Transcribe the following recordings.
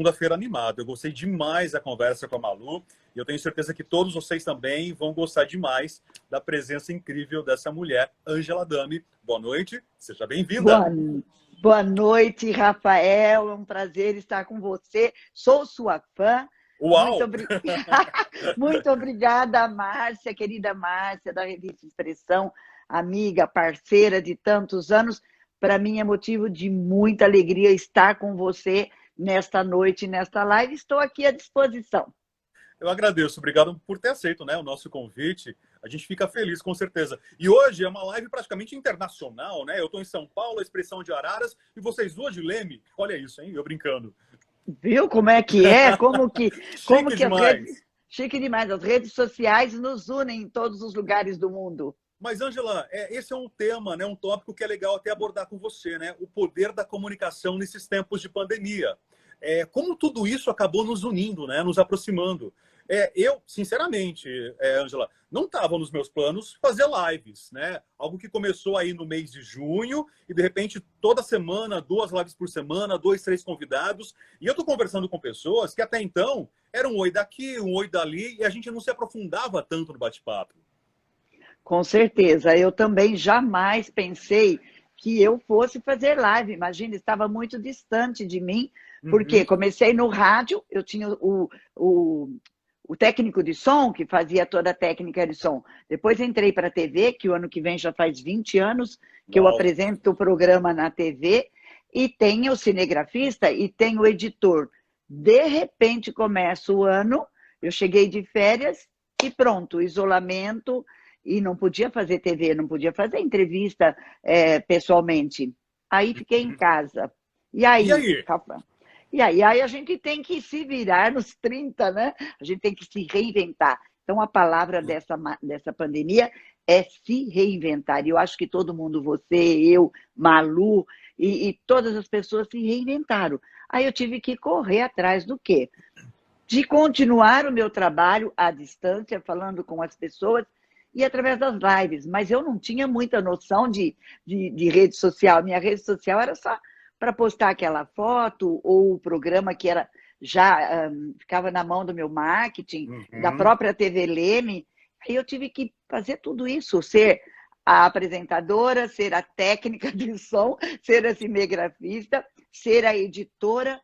segunda-feira animado. Eu gostei demais da conversa com a Malu e eu tenho certeza que todos vocês também vão gostar demais da presença incrível dessa mulher, Ângela Adami. Boa noite, seja bem-vinda. Boa noite, Rafael. É um prazer estar com você. Sou sua fã. Uau! Muito obrigada, Márcia, querida Márcia, da Revista Expressão, amiga, parceira de tantos anos. Para mim é motivo de muita alegria estar com você nesta noite, nesta live. Estou aqui à disposição. Eu agradeço, obrigado por ter aceito, né, o nosso convite. A gente fica feliz, com certeza. E hoje é uma live praticamente internacional, né? Eu estou em São Paulo, a Expressão de Araras, e vocês duas de Leme. Olha isso, hein? Eu brincando. Viu como é que é? Chique demais. Chique demais. As redes sociais nos unem em todos os lugares do mundo. Mas, Ângela, esse é um tema, né, um tópico que é legal até abordar com você, né? O poder da comunicação nesses tempos de pandemia. Como tudo isso acabou nos unindo, né? Nos aproximando. Eu, sinceramente, Ângela, não estava nos meus planos fazer lives, né? Algo que começou aí no mês de junho e, de repente, toda semana, 2 lives por semana, 2, 3 convidados. E eu estou conversando com pessoas que até então eram um oi daqui, um oi dali, e a gente não se aprofundava tanto no bate-papo. Com certeza. Eu também jamais pensei que eu fosse fazer live. Imagina, estava muito distante de mim, porque comecei no rádio, eu tinha o técnico de som, que fazia toda a técnica de som. Depois entrei para a TV, que o ano que vem já faz 20 anos que eu apresento o programa na TV, e tem o cinegrafista e tem o editor. De repente começa o ano, eu cheguei de férias e pronto, isolamento, e não podia fazer TV, não podia fazer entrevista pessoalmente. Aí fiquei em casa. E aí? E aí a gente tem que se virar nos 30, né? A gente tem que se reinventar. Então, a palavra dessa pandemia é se reinventar. E eu acho que todo mundo, você, eu, Malu, e todas as pessoas se reinventaram. Aí eu tive que correr atrás do quê? De continuar o meu trabalho à distância, falando com as pessoas, e através das lives. Mas eu não tinha muita noção de rede social. Minha rede social era só para postar aquela foto ou o programa que era já ficava na mão do meu marketing, da própria TV Leme. Aí eu tive que fazer tudo isso, ser a apresentadora, ser a técnica de som, ser a cinegrafista, ser a editora.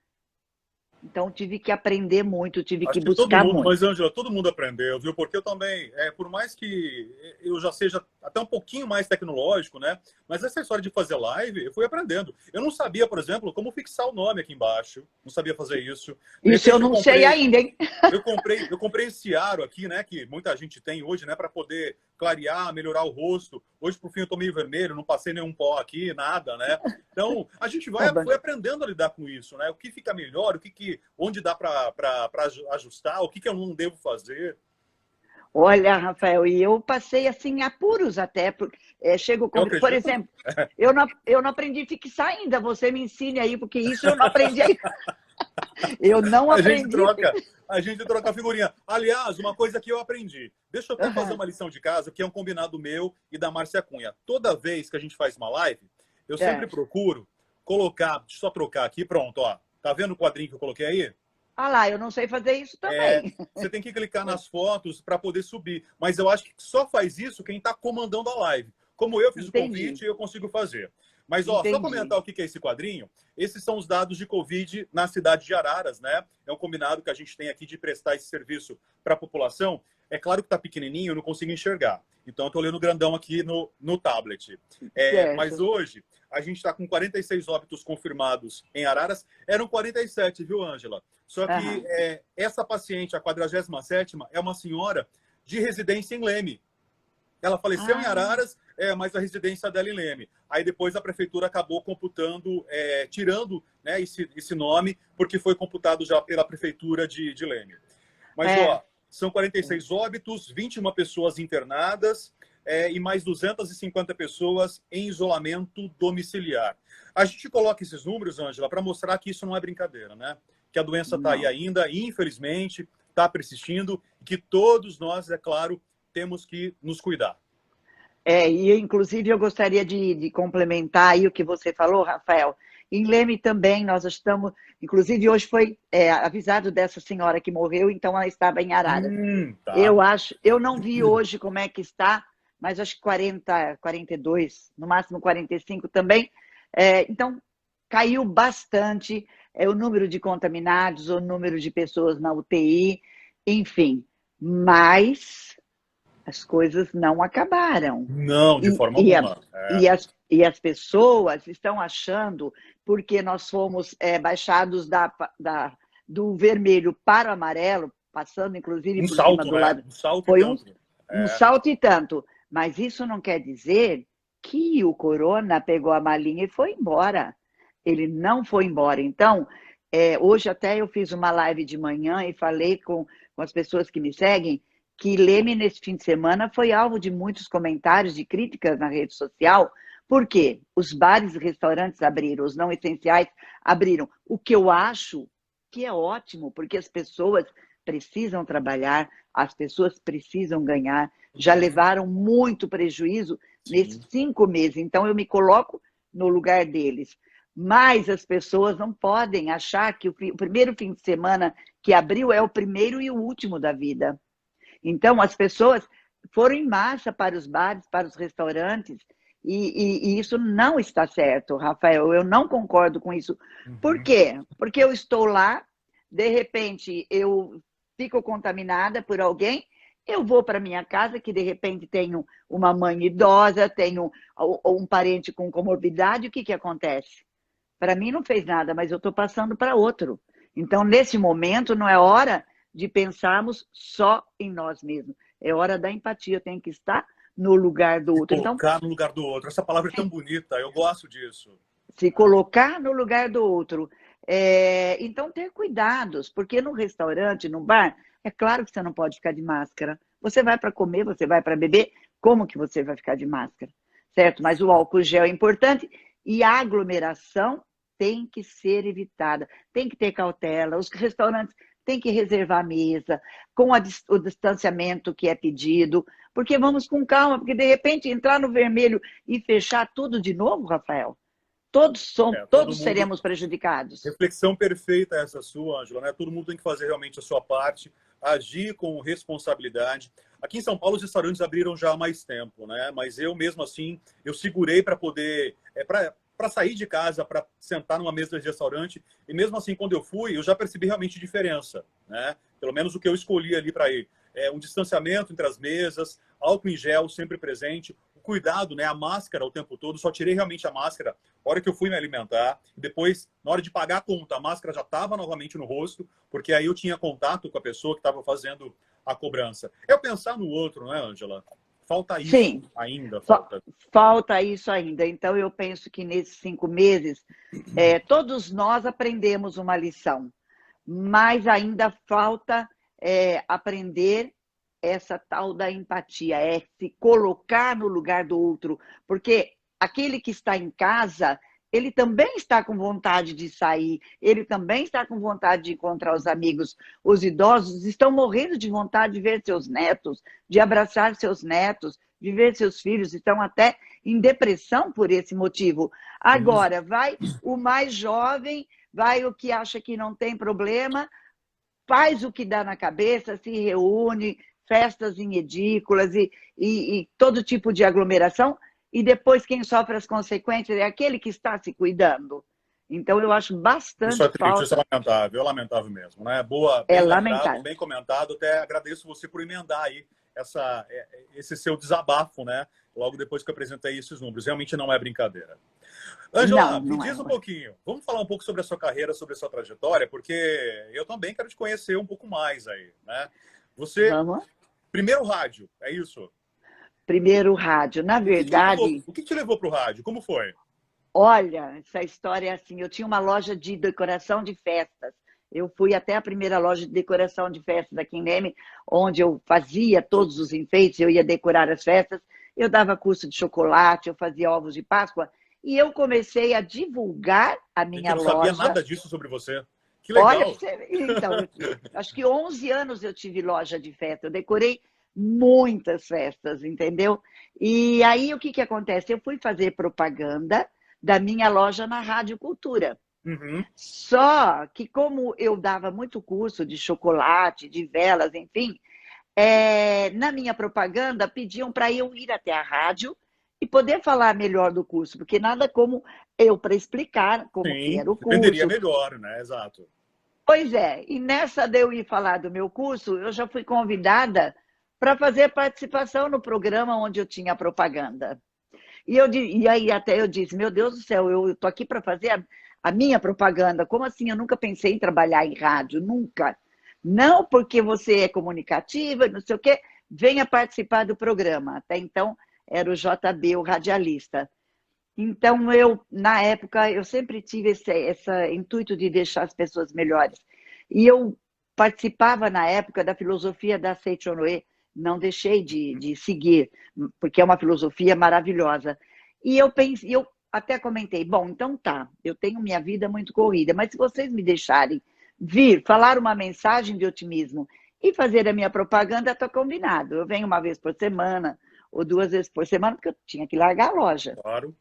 Então, tive que aprender muito, tive que buscar muito. Mas, Ângela, todo mundo aprendeu, viu? Porque eu também, por mais que eu já seja até um pouquinho mais tecnológico, né? Mas essa história de fazer live, eu fui aprendendo. Eu não sabia, por exemplo, como fixar o nome aqui embaixo. Não sabia fazer isso. Isso eu não sei ainda, hein? Eu comprei esse aro aqui, né? Que muita gente tem hoje, né? Para poder clarear, melhorar o rosto. Hoje, por fim, eu tô meio vermelho, não passei nenhum pó aqui, nada, né? Então, a gente foi aprendendo a lidar com isso, né? O que fica melhor, onde dá para ajustar, o que eu não devo fazer. Olha, Rafael, e eu passei assim apuros até, chego por exemplo, eu não aprendi a fixar ainda, você me ensine aí, porque isso eu não aprendi ainda. Eu não aprendi. A gente troca a figurinha. Aliás, uma coisa que eu aprendi. Deixa eu até fazer uma lição de casa, que é um combinado meu e da Márcia Cunha. Toda vez que a gente faz uma live, eu sempre procuro colocar, deixa eu só trocar aqui, pronto, ó. Tá vendo o quadrinho que eu coloquei aí? Ah lá, eu não sei fazer isso também. Você tem que clicar nas fotos para poder subir. Mas eu acho que só faz isso quem está comandando a live. Como eu fiz o convite, eu consigo fazer. Mas, ó, só comentar o que é esse quadrinho. Esses são os dados de Covid na cidade de Araras, né? É um combinado que a gente tem aqui de prestar esse serviço para a população. É claro que está pequenininho, eu não consigo enxergar. Então, eu estou lendo grandão aqui no tablet. Mas hoje, a gente está com 46 óbitos confirmados em Araras. Eram 47, viu, Ângela? Só que essa paciente, a 47ª, é uma senhora de residência em Leme. Ela faleceu em Araras, mas a residência dela em Leme. Aí depois a prefeitura acabou computando, tirando, né, esse nome, porque foi computado já pela prefeitura de Leme. Mas, ó, são 46 óbitos, 21 pessoas internadas e mais 250 pessoas em isolamento domiciliar. A gente coloca esses números, Ângela, para mostrar que isso não é brincadeira, né? Que a doença está aí ainda, e, infelizmente, está persistindo, e que todos nós, é claro, temos que nos cuidar. E inclusive eu gostaria de complementar aí o que você falou, Rafael, Em Leme também, nós estamos... Inclusive, hoje foi avisado dessa senhora que morreu, então ela estava em Araras. Tá. Eu não vi hoje como é que está, mas acho que 40, 42, no máximo 45 também. Então, caiu bastante o número de contaminados, o número de pessoas na UTI, enfim. Mas as coisas não acabaram. Não, de forma alguma. E as pessoas estão achando, porque nós fomos baixados do vermelho para o amarelo, passando inclusive por cima do lado. Um salto foi e tanto. Um salto e tanto. Mas isso não quer dizer que o corona pegou a malinha e foi embora. Ele não foi embora. Então, hoje até eu fiz uma live de manhã e falei com as pessoas que me seguem que Leme, nesse fim de semana, foi alvo de muitos comentários e críticas na rede social. Por quê? Os bares e restaurantes abriram, os não essenciais abriram. O que eu acho que é ótimo, porque as pessoas precisam trabalhar, as pessoas precisam ganhar, já levaram muito prejuízo nesses 5 meses. Então, eu me coloco no lugar deles. Mas as pessoas não podem achar que o primeiro fim de semana que abriu é o primeiro e o último da vida. Então, as pessoas foram em massa para os bares, para os restaurantes, e isso não está certo, Rafael. Eu não concordo com isso. Por quê? Porque eu estou lá, de repente eu fico contaminada por alguém, eu vou para minha casa, que de repente tenho uma mãe idosa, tenho um parente com comorbidade, o que acontece? Para mim não fez nada, mas eu estou passando para outro. Então, nesse momento, não é hora de pensarmos só em nós mesmos. É hora da empatia, tem que estar no lugar do outro. Se colocar no lugar do outro. Essa palavra é tão bonita, eu gosto disso. Se colocar no lugar do outro. Então, ter cuidados, porque no restaurante, no bar, é claro que você não pode ficar de máscara. Você vai para comer, você vai para beber, como que você vai ficar de máscara? Certo? Mas o álcool gel é importante e a aglomeração tem que ser evitada. Tem que ter cautela. Os restaurantes têm que reservar a mesa, com o distanciamento que é pedido, porque vamos com calma, porque de repente entrar no vermelho e fechar tudo de novo, Rafael, todos seremos prejudicados. Reflexão perfeita essa sua, Ângela, né? Todo mundo tem que fazer realmente a sua parte, agir com responsabilidade. Aqui em São Paulo os restaurantes abriram já há mais tempo, né? Mas eu mesmo assim, eu segurei para poder, para sair de casa, para sentar numa mesa de restaurante, e mesmo assim, quando eu fui, eu já percebi realmente diferença, né? Pelo menos o que eu escolhi ali para ir. Um distanciamento entre as mesas, álcool em gel sempre presente, o cuidado, né? A máscara o tempo todo, só tirei realmente a máscara na hora que eu fui me alimentar, depois, na hora de pagar a conta, a máscara já estava novamente no rosto, porque aí eu tinha contato com a pessoa que estava fazendo a cobrança. Eu pensar no outro, não é, Ângela? Falta isso. Sim, ainda. Falta isso ainda. Então, eu penso que nesses 5 meses, todos nós aprendemos uma lição, mas ainda falta aprender essa tal da empatia, se colocar no lugar do outro, porque aquele que está em casa, ele também está com vontade de sair, ele também está com vontade de encontrar os amigos. Os idosos estão morrendo de vontade de ver seus netos, de abraçar seus netos, de ver seus filhos, estão até em depressão por esse motivo. Agora, vai o mais jovem, vai o que acha que não tem problema, faz o que dá na cabeça, se reúne, festas em edículas e todo tipo de aglomeração, e depois quem sofre as consequências é aquele que está se cuidando. Então, eu acho bastante isso é triste, falta. Isso é lamentável mesmo, né? Lamentável. Bem comentado, até agradeço você por emendar aí esse seu desabafo, né? Logo depois que eu apresentei esses números. Realmente não é brincadeira. Ângela, me diz um pouquinho. Vamos falar um pouco sobre a sua carreira, sobre a sua trajetória, porque eu também quero te conhecer um pouco mais aí, né? Você... Primeiro rádio, é isso? Primeiro rádio. Na verdade... O que te levou para o rádio? Como foi? Olha, essa história é assim. Eu tinha uma loja de decoração de festas. Eu fui até a primeira loja de decoração de festas aqui em Leme, onde eu fazia todos os enfeites, eu ia decorar as festas, eu dava curso de chocolate, eu fazia ovos de Páscoa, e eu comecei a divulgar a minha loja. Eu não sabia nada disso sobre você. Que legal. Olha, então, acho que 11 anos eu tive loja de festa, eu decorei muitas festas, entendeu? E aí, o que acontece? Eu fui fazer propaganda da minha loja na Rádio Cultura. Uhum. Só que como eu dava muito curso de chocolate, de velas, enfim, na minha propaganda pediam para eu ir até a rádio e poder falar melhor do curso, porque nada como eu para explicar como que Sim, era o venderia curso. melhor, né? Exato. Pois é, e nessa de eu ir falar do meu curso, eu já fui convidada para fazer participação no programa onde eu tinha propaganda. E aí até eu disse, meu Deus do céu, eu estou aqui para fazer a minha propaganda. Como assim? Eu nunca pensei em trabalhar em rádio, nunca. Não porque você é comunicativa, não sei o quê, venha participar do programa. Até então era o JB, o radialista. Então, na época, eu sempre tive esse intuito de deixar as pessoas melhores. E eu participava, na época, da filosofia da Seichonoe, não deixei de seguir, porque é uma filosofia maravilhosa. E eu até comentei, bom, então tá, eu tenho minha vida muito corrida, mas se vocês me deixarem vir, falar uma mensagem de otimismo e fazer a minha propaganda, está combinado. Eu venho uma vez por semana, ou 2 vezes por semana, porque eu tinha que largar a loja. Claro.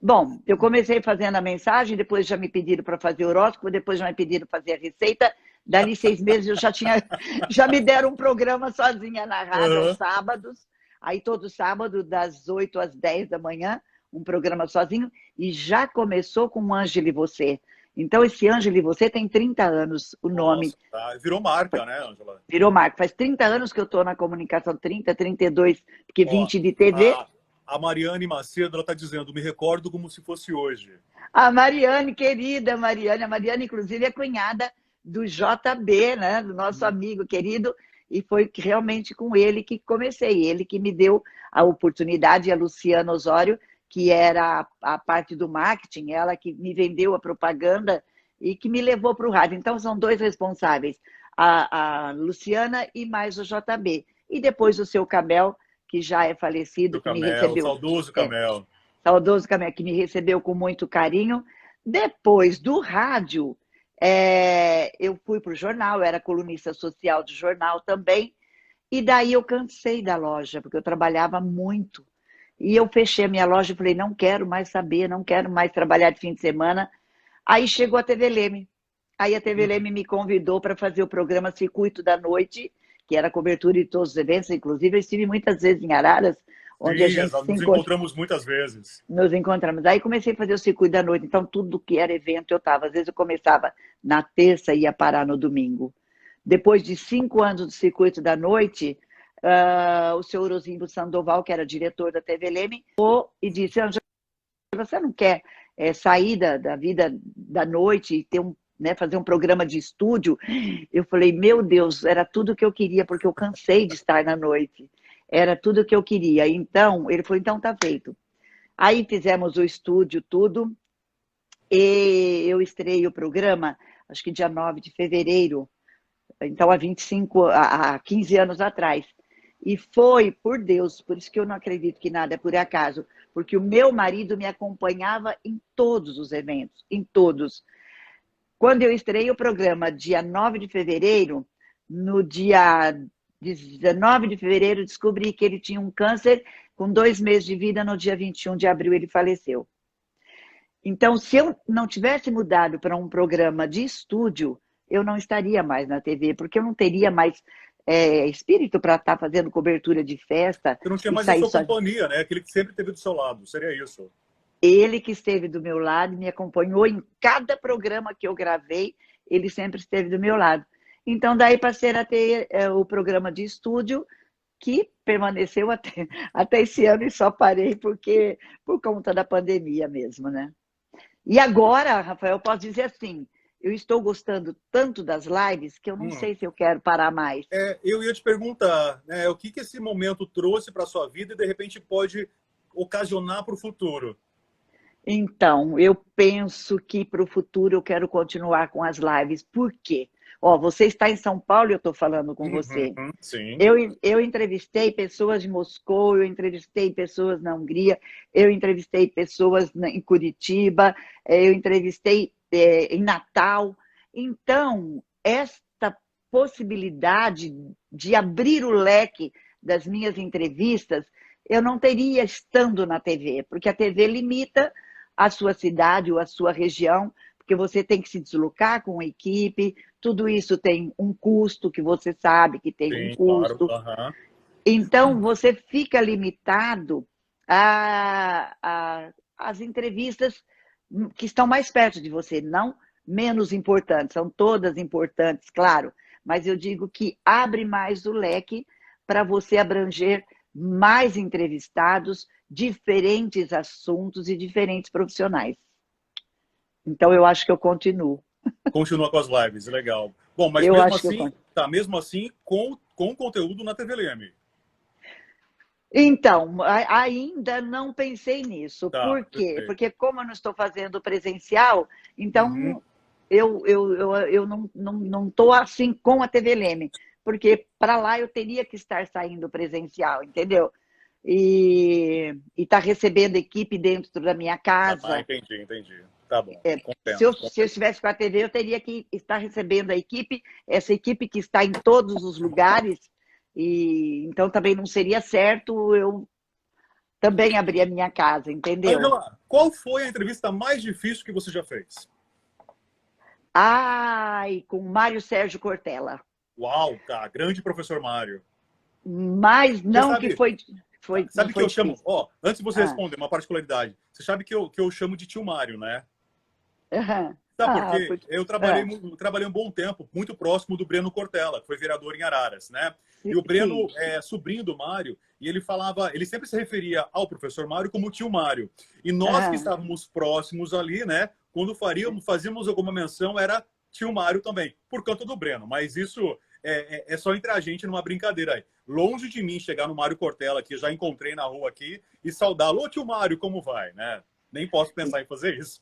Bom, eu comecei fazendo a mensagem, depois já me pediram para fazer horóscopo, depois já me pediram para fazer a receita. Dali 6 meses eu já me deram um programa sozinha na rádio aos Uhum. sábados. Aí todo sábado, das 8 às 10 da manhã, um programa sozinho. E já começou com Ângelo e Você. Então, esse Ângelo e Você tem 30 anos, o nome. Nossa, tá. Virou marca, né, Ângela? Virou marca. Faz 30 anos que eu estou na comunicação, 30, 32, porque Ó, 20 de TV. a Mariane Macedo, ela tá dizendo, me recordo como se fosse hoje. A Mariane, querida Mariane, a Mariane, inclusive, é cunhada do JB, né? Do nosso amigo querido, e foi realmente com ele que comecei, ele que me deu a oportunidade, a Luciana Osório, que era a parte do marketing, ela que me vendeu a propaganda e que me levou para o rádio. Então, são dois responsáveis, a Luciana e mais o JB. E depois o seu Cabel, que já é falecido, Do que me Camel, recebeu. saudoso Camel. Saudoso Camel, que me recebeu com muito carinho. Depois do rádio, eu fui para o jornal, eu era colunista social de jornal também, e daí eu cansei da loja, porque eu trabalhava muito. E eu fechei a minha loja e falei, não quero mais saber, não quero mais trabalhar de fim de semana. Aí chegou a TV Leme. Aí a TV Leme me convidou para fazer o programa Circuito da Noite, que era a cobertura de todos os eventos, inclusive eu estive muitas vezes em Araras, onde a Sim, gente se nos encontrou. encontramos muitas vezes. Nos encontramos. Aí comecei a fazer o circuito da noite. Então, tudo que era evento eu estava. Às vezes eu começava na terça e ia parar no domingo. Depois de 5 anos do circuito da noite, o senhor Orozinho Sandoval, que era diretor da TV Leme, e disse, Ângela, você não quer sair da vida da noite e ter fazer um programa de estúdio? Eu falei, meu Deus, era tudo que eu queria, porque eu cansei de estar na noite. Era tudo que eu queria. Então, ele falou, então tá feito. Aí fizemos o estúdio, tudo, e eu estreiei o programa, acho que dia 9 de fevereiro, então há 15 anos atrás. E foi, por Deus, por isso que eu não acredito que nada é por acaso, porque o meu marido me acompanhava em todos os eventos, em todos. Quando eu estreiei o programa, dia 9 de fevereiro, no dia 19 de fevereiro, descobri que ele tinha um câncer com 2 meses de vida, no dia 21 de abril ele faleceu. Então, se eu não tivesse mudado para um programa de estúdio, eu não estaria mais na TV, porque eu não teria mais espírito para estar fazendo cobertura de festa. Você não tinha E mais a sair sua só. companhia, né? Aquele que sempre esteve do seu lado. Seria isso. Ele que esteve do meu lado, me acompanhou em cada programa que eu gravei, ele sempre esteve do meu lado. Então, daí passei a ter o programa de estúdio, que permaneceu até esse ano e só parei por conta da pandemia mesmo, né? E agora, Rafael, eu posso dizer assim, eu estou gostando tanto das lives que eu não sei se eu quero parar mais. Eu ia te perguntar, né, o que esse momento trouxe para a sua vida e, de repente, pode ocasionar para o futuro? Então, eu penso que para o futuro eu quero continuar com as lives. Por quê? Você está em São Paulo e eu estou falando com você. Sim. Eu entrevistei pessoas de Moscou, eu entrevistei pessoas na Hungria, eu entrevistei pessoas em Curitiba, eu entrevistei em Natal. Então, esta possibilidade de abrir o leque das minhas entrevistas, eu não teria estando na TV, porque a TV limita a sua cidade ou a sua região, porque você tem que se deslocar com a equipe, tudo isso tem um custo, que você sabe que tem um Sim, claro. custo. Aham. Então, você fica limitado às entrevistas que estão mais perto de você, não menos importantes, são todas importantes, claro, mas eu digo que abre mais o leque para você abranger mais entrevistados, diferentes assuntos e diferentes profissionais. Então, eu acho que eu continuo. Continua com as lives, legal. Bom, mas Eu mesmo acho que eu assim, continuo. tá, mesmo assim, com conteúdo na TV Leme. Então, ainda não pensei nisso. Tá, Por quê? perfeito. Porque como eu não estou fazendo presencial, Uhum. então eu não estou assim com a TV Leme, porque para lá eu teria que estar saindo presencial, entendeu? E estar recebendo equipe dentro da minha Ah, casa. entendi. Tá bom, Se eu, compreendo. se eu estivesse com a TV, eu teria que estar recebendo a equipe, essa equipe que está em todos os lugares, e então também não seria certo eu também abrir a minha casa, entendeu? Ângela, qual foi a entrevista mais difícil que você já fez? Ai, com o Mário Sérgio Cortella. Uau, tá, grande professor Mário. Mas Você não que sabe, não sabe que foi eu chamo, difícil. ó, antes de você Ah, responder, uma particularidade. Você sabe que eu chamo de tio Mário, né? aham. Sabe por quê? Porque, Eu ah, trabalhei um bom tempo, muito próximo do Breno Cortella, que foi vereador em Araras, né? E o Breno sim. é sobrinho do Mário, e ele sempre se referia ao professor Mário como tio Mário. E nós que Ah, estávamos próximos ali, né? Quando fazíamos alguma menção, era tio Mário também, por conta do Breno. Mas isso é só entre a gente numa brincadeira aí. Longe de mim chegar no Mário Cortella, que já encontrei na rua aqui, e saudá-lo. Ô, tio Mário, como vai, né? Nem posso pensar em fazer isso.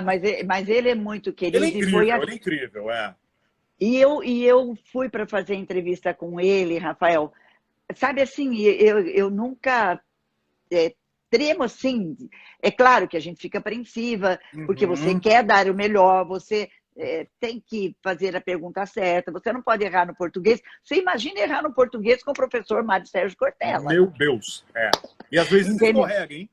mas ele é muito Ele é querido e foi incrível, ele é assim. incrível, é. E eu fui para fazer entrevista com ele, Rafael. Sabe assim, eu nunca tremo assim. É claro que a gente fica apreensiva, porque você Uhum. quer dar o melhor, você tem que fazer a pergunta certa, você não pode errar no português. Você imagina errar no português com o professor Mário Sérgio Cortella, Meu Deus, é. E às vezes entendeu? escorrega, hein?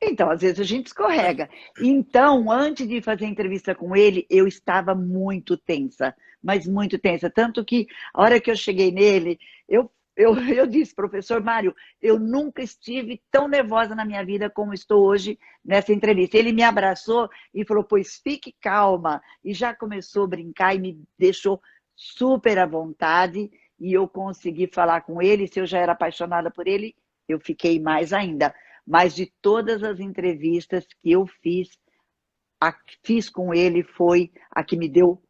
Então, às vezes a gente escorrega. Então, antes de fazer a entrevista com ele, eu estava muito tensa, mas muito tensa. Tanto que, a hora que eu cheguei nele, eu disse, professor Mário, eu nunca estive tão nervosa na minha vida como estou hoje nessa entrevista. Ele me abraçou e falou, pois fique calma. E já começou a brincar e me deixou super à vontade. E eu consegui falar com ele. Se eu já era apaixonada por ele, eu fiquei mais ainda. Mas de todas as entrevistas que eu fiz, a que fiz com ele foi a que me deu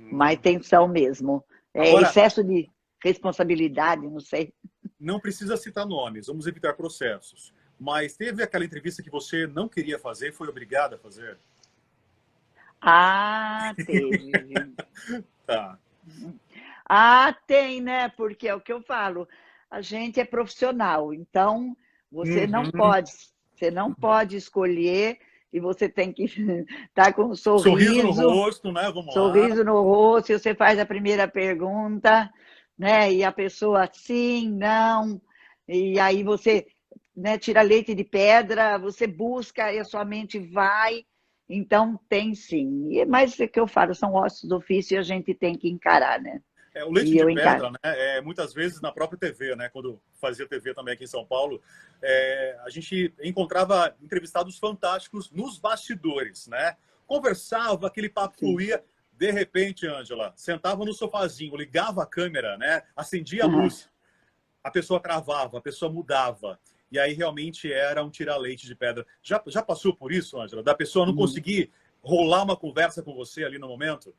mais Uhum. tensão mesmo. Agora, Excesso de responsabilidade, não sei. não precisa citar nomes, vamos evitar processos. Mas teve aquela entrevista que você não queria fazer e foi obrigada a fazer? Ah, teve. Tá. Ah, tem, né? Porque é o que eu falo. A gente é profissional, então Uhum. você não pode escolher e você tem que estar com um Sorriso no sorriso. rosto, né? Vamos lá. Sorriso no rosto, e você faz a primeira pergunta, né? E a pessoa sim, não, e aí você, né, tira leite de pedra, você busca e a sua mente vai. Então tem sim. Mas é que eu falo, são ossos do ofício e a gente tem que encarar, né? É, o leite E de eu encaro. pedra, né? Muitas vezes na própria TV, né? Quando fazia TV também aqui em São Paulo, a gente encontrava entrevistados fantásticos nos bastidores, né? Conversava, aquele papo Sim. fluía. De repente, Ângela, sentava no sofazinho, ligava a câmera, né? Acendia a Uhum. luz, a pessoa travava, a pessoa mudava. E aí realmente era um tira-leite de pedra. Já passou por isso, Ângela? Da pessoa não conseguir rolar uma conversa com você ali no momento?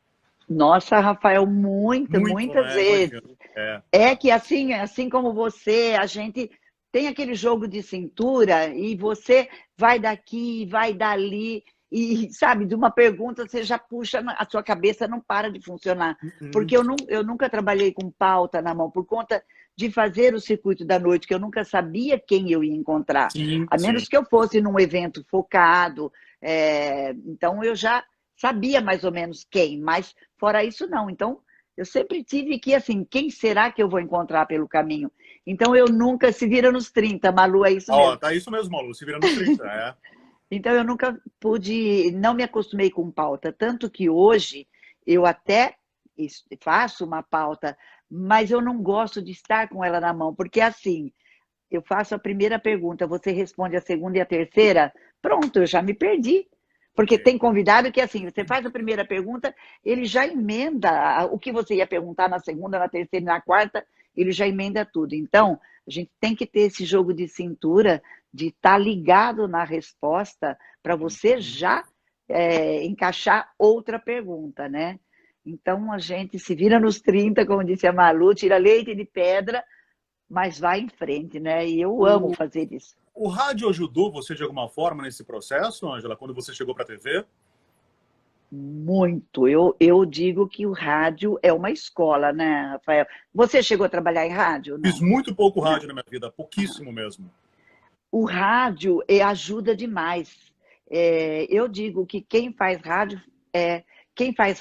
Nossa, Rafael, Muito, muitas né? vezes. Imagino. É. É que assim como você, a gente tem aquele jogo de cintura e você vai daqui, vai dali e, sabe, de uma pergunta você já puxa, a sua cabeça não para de funcionar. Uhum. Porque eu nunca trabalhei com pauta na mão, por conta de fazer o circuito da noite, que eu nunca sabia quem eu ia encontrar. Sim, A sim. menos que eu fosse num evento focado, então eu já sabia mais ou menos quem, mas fora isso não. Então, eu sempre tive que, assim, quem será que eu vou encontrar pelo caminho? Então, eu nunca se vira nos 30, Malu, é isso Ó, mesmo. tá isso mesmo, Malu, se vira nos 30. É. Então, eu nunca pude, não me acostumei com pauta, tanto que hoje eu até faço uma pauta, mas eu não gosto de estar com ela na mão, porque assim, eu faço a primeira pergunta, você responde a segunda e a terceira, pronto, eu já me perdi. Porque Ok. tem convidado que, assim, você faz a primeira pergunta, ele já emenda o que você ia perguntar na segunda, na terceira e na quarta, ele já emenda tudo. Então, a gente tem que ter esse jogo de cintura, de estar ligado na resposta, para você Uhum. já encaixar outra pergunta, né? Então, a gente se vira nos 30, como disse a Malu, tira leite de pedra, mas vai em frente, né? E eu amo O, fazer isso. o rádio ajudou você de alguma forma nesse processo, Ângela, quando você chegou para a TV? Muito. Eu digo que o rádio é uma escola, né, Rafael? Você chegou a trabalhar em rádio? Fiz Não. muito pouco Não. rádio na minha vida, pouquíssimo mesmo. O rádio ajuda demais. Eu digo que quem faz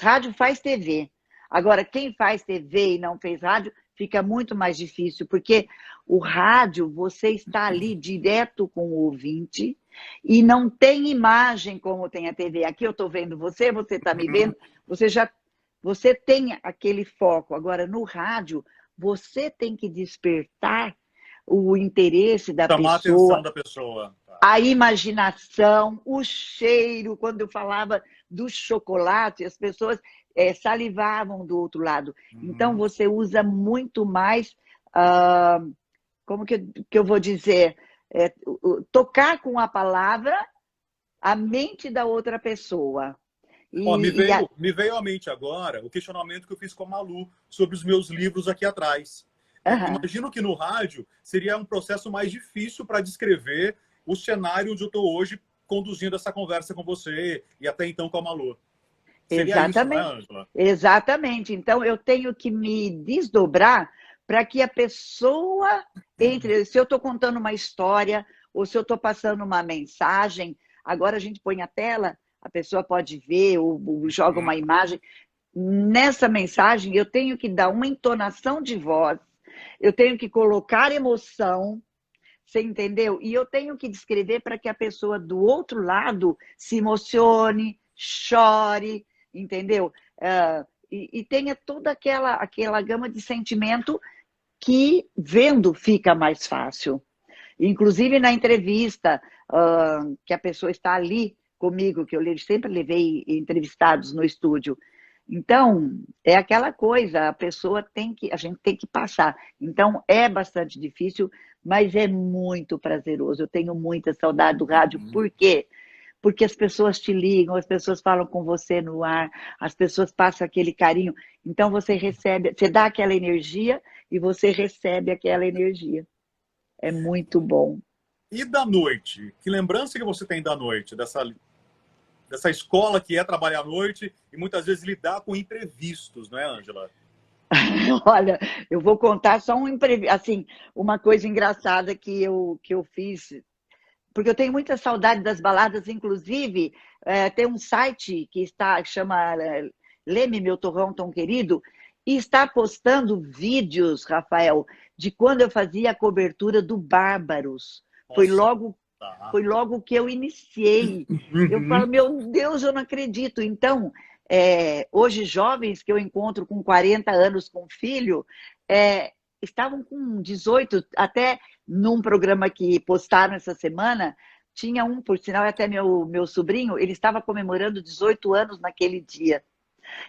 rádio faz TV. Agora, quem faz TV e não fez rádio, fica muito mais difícil, porque o rádio, você está ali direto com o ouvinte e não tem imagem como tem a TV. Aqui eu estou vendo você, você está me vendo, você tem aquele foco. Agora, no rádio, você tem que despertar o interesse da Chamar a atenção pessoa, da pessoa. Tá. a imaginação, o cheiro. Quando eu falava do chocolate, as pessoas salivavam do outro lado. Então, Uhum. você usa muito mais, ah, como que eu vou dizer, tocar com a palavra a mente da outra pessoa. Ó, me E veio, me veio à mente agora o questionamento que eu fiz com a Malu sobre os meus livros aqui atrás. Imagino que no rádio seria um processo mais difícil para descrever o cenário onde eu estou hoje conduzindo essa conversa com você e até então com a Malu. Seria isso, não é, exatamente, Ângela? exatamente. Então, eu tenho que me desdobrar para que a pessoa entre. Se eu estou contando uma história ou se eu estou passando uma mensagem, agora a gente põe a tela, a pessoa pode ver ou joga uma imagem. Nessa mensagem, eu tenho que dar uma entonação de voz, eu tenho que colocar emoção, você entendeu? E eu tenho que descrever para que a pessoa do outro lado se emocione, chore, entendeu? E tenha toda aquela gama de sentimento que vendo fica mais fácil. Inclusive na entrevista, que a pessoa está ali comigo, que eu sempre levei entrevistados no estúdio. Então, é aquela coisa, a gente tem que passar. Então, é bastante difícil, mas é muito prazeroso. Eu tenho muita saudade do rádio. Uhum. Por quê? Porque as pessoas te ligam, as pessoas falam com você no ar, as pessoas passam aquele carinho. Então, você recebe, você dá aquela energia e você recebe aquela energia. É muito bom. E da noite? Que lembrança que você tem da noite, dessa escola que é trabalhar à noite e muitas vezes lidar com imprevistos, não é, Ângela? Olha, eu vou contar só assim, uma coisa engraçada que eu fiz, porque eu tenho muita saudade das baladas, inclusive tem um site que chama Leme Meu Torrão Tão Querido, e está postando vídeos, Rafael, de quando eu fazia a cobertura do Bárbaros. Foi Nossa, logo tá. Foi logo que eu iniciei. Eu falo, Uhum. meu Deus, eu não acredito. Então, hoje, jovens que eu encontro com 40 anos com filho, estavam com 18, até num programa que postaram essa semana, tinha um, por sinal, até meu sobrinho, ele estava comemorando 18 anos naquele dia.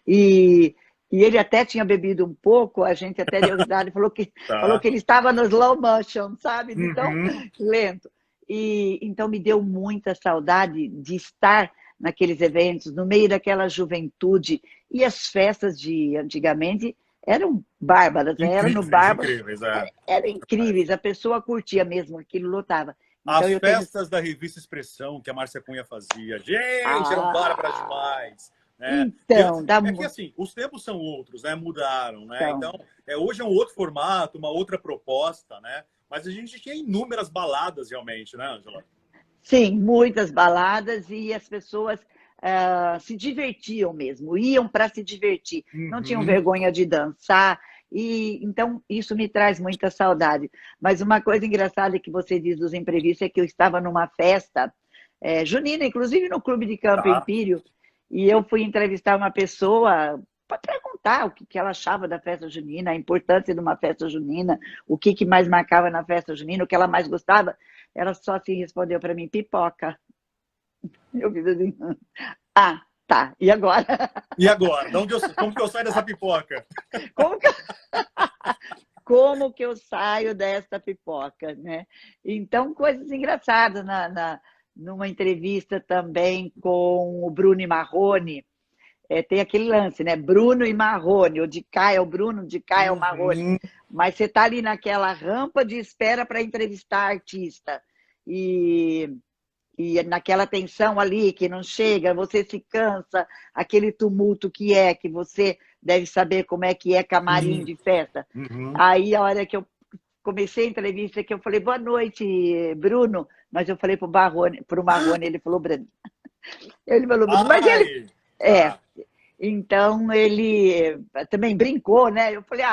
E, e ele até tinha bebido um pouco, a gente até deu risada e falou que Tá. ele estava no slow motion, sabe? De tão Uhum. lento. E então me deu muita saudade de estar naqueles eventos, no meio daquela juventude. E as festas de antigamente eram bárbaras, né? Era no Incríveis, Bárbaro, incríveis, é. eram incríveis, a pessoa curtia mesmo, aquilo lotava. Então As eu tenho. festas da revista Expressão que a Márcia Cunha fazia. Gente, eram bárbaras Ah, demais. Né? então, dá É que assim, os tempos são outros, né? Mudaram, né? então, Então, hoje é um outro formato, uma outra proposta, né? Mas a gente tinha inúmeras baladas realmente, né, Ângela? sim, muitas baladas e as pessoas se divertiam mesmo, iam para se divertir, não tinham Uhum. vergonha de dançar, e então isso me traz muita saudade. Mas uma coisa engraçada que você diz dos imprevistos é que eu estava numa festa junina, inclusive no Clube de Campo Tá. Empírio, e eu fui entrevistar uma pessoa para perguntar o que ela achava da festa junina, a importância de uma festa junina, o que mais marcava na festa junina, o que ela mais gostava. Ela só assim respondeu para mim, pipoca. Eu fiz assim, ah, tá, e agora? E agora? Como que eu saio dessa pipoca? Como que eu saio dessa pipoca, né? Então, coisas engraçadas numa entrevista também com o Bruno e Marrone. Tem aquele lance, né? Bruno e Marrone, o de cá é o Bruno, o de cá é o Marrone. Mas você está ali naquela rampa de espera para entrevistar artista. E naquela tensão ali que não chega, você se cansa, aquele tumulto que você deve saber como é que é camarim de festa. Aí, a hora que eu comecei a entrevista, que eu falei, boa noite, Bruno, mas eu falei pro Marrone, ele falou, Bruno. Ele falou, Bruno, mas ele... Então, ele também brincou, né? Eu falei,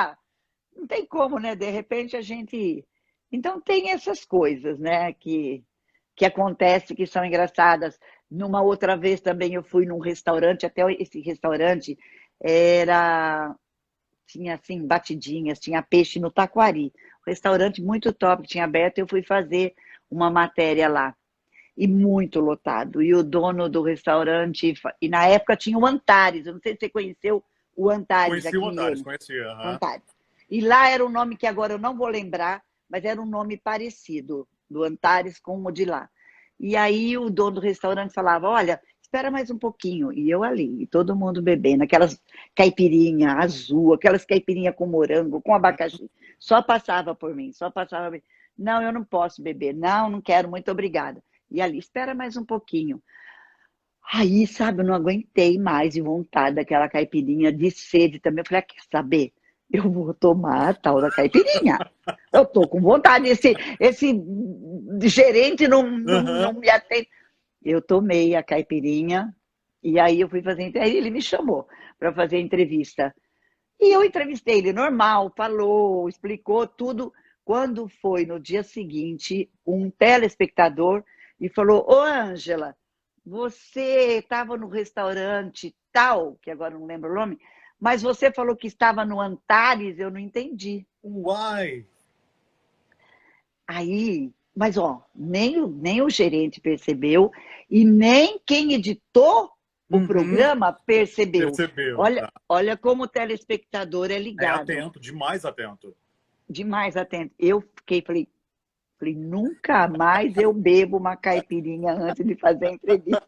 não tem como, né? De repente, a gente... Então, tem essas coisas, né? Que acontece, que são engraçadas. Numa outra vez também eu fui num restaurante, até esse restaurante tinha assim, batidinhas, tinha peixe no taquari. Um restaurante muito top que tinha aberto, eu fui fazer uma matéria lá. E muito lotado. E o dono do restaurante, e na época tinha o Antares, eu não sei se você conheceu o Antares. Conheci o Antares, conhecia. Antares. E lá era um nome que agora eu não vou lembrar, mas era um nome parecido, do Antares com o de lá. E aí o dono do restaurante falava, olha, espera mais um pouquinho. E eu ali, e todo mundo bebendo, aquelas caipirinha azul, aquelas caipirinha com morango, com abacaxi. Só passava por mim, só passava por mim. Não, eu não posso beber. Não quero, muito obrigada. E ali, espera mais um pouquinho. Aí, sabe, eu não aguentei mais de vontade daquela caipirinha, de sede também. Eu falei, quer saber? Eu vou tomar a tal da caipirinha. Eu tô com vontade. Esse gerente não me atende. Eu tomei a caipirinha e aí eu fui fazer. Aí ele me chamou para fazer entrevista. E eu entrevistei ele normal, falou, explicou tudo. Quando foi no dia seguinte, um telespectador e falou, ô Ângela, você estava no restaurante tal, que agora não lembro o nome, mas você falou que estava no Antares, eu não entendi. Uai! Aí, mas nem o gerente percebeu e nem quem editou o programa percebeu. Olha como o telespectador é ligado. É atento, demais atento. Demais atento. Eu falei, nunca mais eu bebo uma caipirinha antes de fazer a entrevista.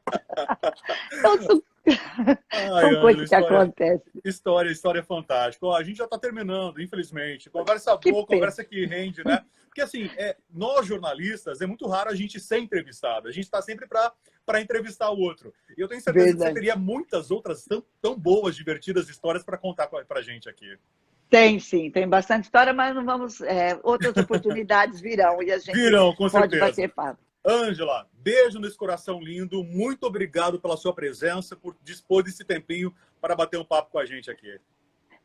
Então, são coisas que acontecem. História fantástica. A gente já está terminando, infelizmente. Conversa boa, conversa que rende, né? Porque, assim, nós jornalistas, é muito raro a gente ser entrevistado. A gente está sempre para entrevistar o outro. E eu tenho certeza que você teria muitas outras tão boas, divertidas histórias para contar para a gente aqui. Tem sim, tem bastante história, mas não vamos. Outras oportunidades virão e a gente com pode certeza. bater papo. Ângela, beijo nesse coração lindo. Muito obrigado pela sua presença, por dispor desse tempinho para bater um papo com a gente aqui.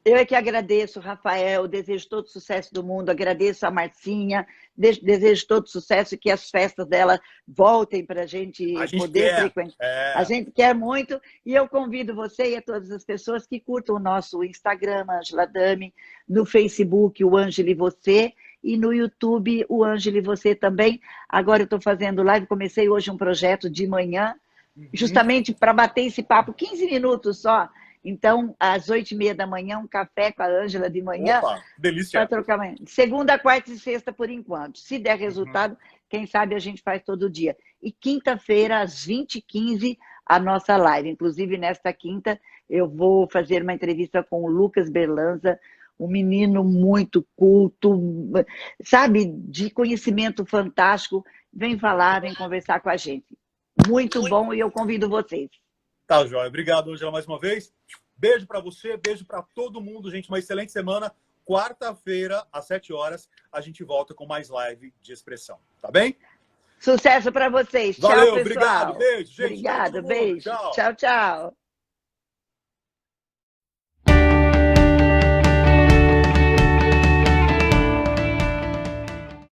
Eu é que agradeço, Rafael, desejo todo sucesso do mundo, agradeço a Marcinha, desejo todo sucesso e que as festas dela voltem para a gente poder frequentar. A gente quer muito e eu convido você e a todas as pessoas que curtam o nosso Instagram, Ângela Adami, no Facebook, o Ângela e Você, e no YouTube, o Ângela e Você também. Agora eu estou fazendo live, comecei hoje um projeto de manhã, justamente para bater esse papo, 15 minutos só. Então, às 8h30 da manhã, um café com a Ângela de manhã. Opa, delícia. Para trocar amanhã. Segunda, quarta e sexta, por enquanto. Se der resultado, quem sabe a gente faz todo dia. E quinta-feira, às 20h15, a nossa live. Inclusive, nesta quinta, eu vou fazer uma entrevista com o Lucas Berlanza, um menino muito culto, sabe, de conhecimento fantástico. Vem falar, vem conversar com a gente. Muito bom e eu convido vocês. Tá, joia. Obrigado, Ângela, mais uma vez. Beijo para você, beijo para todo mundo, gente. Uma excelente semana. Quarta-feira, às 7h, a gente volta com mais live de expressão. Tá bem? Sucesso para vocês. Valeu, tchau, pessoal. Obrigado. Beijo, gente. Obrigado, beijo. Tchau, tchau.